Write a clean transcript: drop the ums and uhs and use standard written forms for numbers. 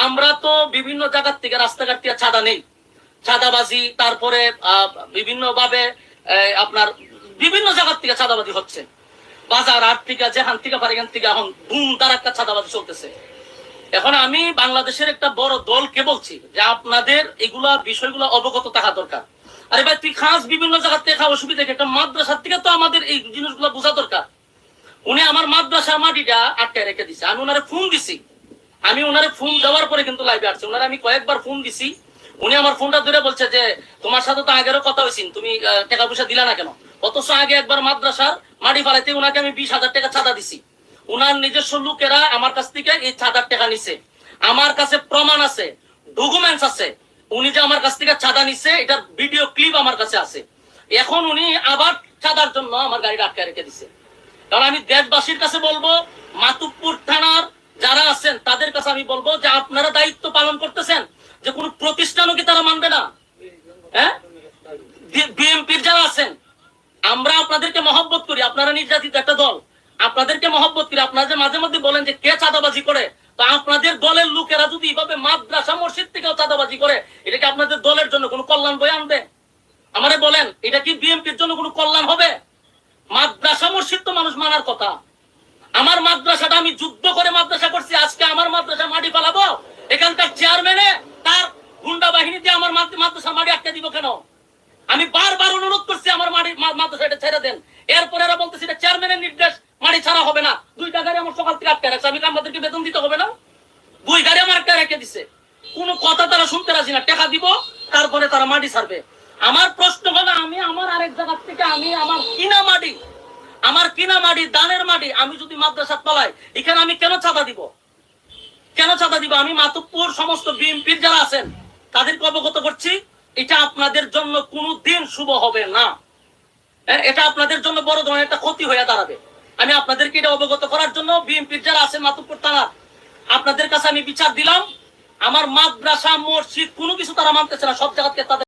আমরা তো বিভিন্ন জায়গা থেকে রাস্তাঘাট থেকে চাঁদা নেই, চাঁদাবাজি, তারপরে বিভিন্ন ভাবে আপনার বিভিন্ন জায়গা থেকে চাঁদাবাজি হচ্ছে, বাজার হাট থেকে যেখান থেকে পারে এখান থেকে এখন ধুম ধারাক্কা চাঁদাবাজি চলতেছে। এখন আমি বাংলাদেশের একটা বড় দলকে বলছি যে আপনাদের এগুলা বিষয়গুলো অবগত থাকা দরকার। আরে ভাই, তুই খাস বিভিন্ন জায়গা থেকে খাওয়া সুবিধা, একটা মাদ্রাসার থেকে তো আমাদের এই জিনিসগুলো বোঝা দরকার। উনি আমার মাদ্রাসা মাটিটা আটকায় রেখে দিছে, আমি ওনারে ফোন দিছি, আমি ওনারে ফোন দেওয়ার পরে কিন্তু লাইভে আসছে, ওনারে আমি কয়েকবার ফোন দিছি, উনি আমার ফোনটা ধরে বলছে যে তোমার সাথে তো আগেরও কথা হয়েছিল, তুমি টাকা পয়সা দিলা না কেন? অথচ আগে একবার মাদ্রাসার মাটি ফালাইতে ওনাকে আমি 20,000 টাকা চাঁদা দিছি, উনার নিজস্ব লোকেরা আমার কাছ থেকে এই চাঁদার টাকা নিছে, আমার কাছে প্রমাণ আছে, ডকুমেন্টস আছে, উনি যে আমার কাছ থেকে চাঁদা নিছে এটার ভিডিও ক্লিপ আমার কাছে আছে। এখন উনি আবার চাঁদার জন্য আমার গাড়িটা আটকায় রেখে দিছে। কারণ আমি দেশবাসীর কাছে বলবো, মাতুব্বর থানার যারা আছেন তাদের কাছে আমি বলবো যে আপনারা দায়িত্ব পালন করতেছেন, যে কোনো প্রতিষ্ঠানও কি তারা মানবে না? হ্যাঁ, বিএনপির যারা আছেন, আমরা আপনাদেরকে মহব্বত করি, আপনারা নির্যাতিত একটা দল, আপনাদেরকে মহব্বত করি। আপনারা যে মাঝে মধ্যে বলেন যে কে চাঁদাবাজি করে, তো আপনাদের দলের লোকেরা যদি এইভাবে মাদ্রাসা মসজিদ থেকেও চাঁদাবাজি করে, এটা কি আপনাদের দলের জন্য কোনো কল্যাণ বয়ে আনবে? আমারে বলেন, এটা কি বিএনপির জন্য কোনো কল্যাণ হবে? মাদ্রাসা মসজিদ তো মানুষ মানার কথা। আমার মাদ্রাসাটা আমি যুদ্ধ করে মাদ্রাসা করছি, আজকে আমার মাদ্রাসা মাটি পালাবো? এখানকার চেয়ারম্যানে তার গুন্ডা বাহিনী দিয়ে আমার মাদ্রাসা মাটি আটকে দিব কেন? আমি বারবার অনুরোধ করছি আমার মাদ্রাসাটা ছেড়ে দেন, এরপরে এরা বলতেছি এটা চেয়ারম্যানের নির্দেশ, মাটি ছাড়া হবে না। 2টা গাড়ি আমার সকাল থেকে আটকে রাখছে, আমি আমাদেরকে বেতন দিতে হবে না? 2 গাড়ি আমার আটকে রেখে দিছে, কোনো কথা তারা শুনতে রাজি না, টাকা দিব তারপরে তারা মাটি ছাড়বে। আমার প্রশ্ন হলো, আমি আমার আরেক জায়গা থেকে আমি আমার কিনা মাটি দানের মাটি আমি যদি মাদ্রাসা পালাই, এখানে আমি কেন চাঁদা দিব? কেন চাঁদা দিব? আমি মাতুব্বর সমস্ত বিএনপির যারা আছেন তাদেরকে অবগত করছি, এটা আপনাদের জন্য কোনোদিন শুভ হবে না, এটা আপনাদের জন্য বড় ধরনের একটা ক্ষতি হয়ে দাঁড়াবে। আমি আপনাদেরকে এটা অবগত করার জন্য বিএনপির যারা আছেন মাতুব্বর থানা, আপনাদের কাছে আমি বিচার দিলাম। আমার মাদ্রাসা মসজিদ কোনো কিছু তারা মানতেছে না, সব জায়গাতে তাদের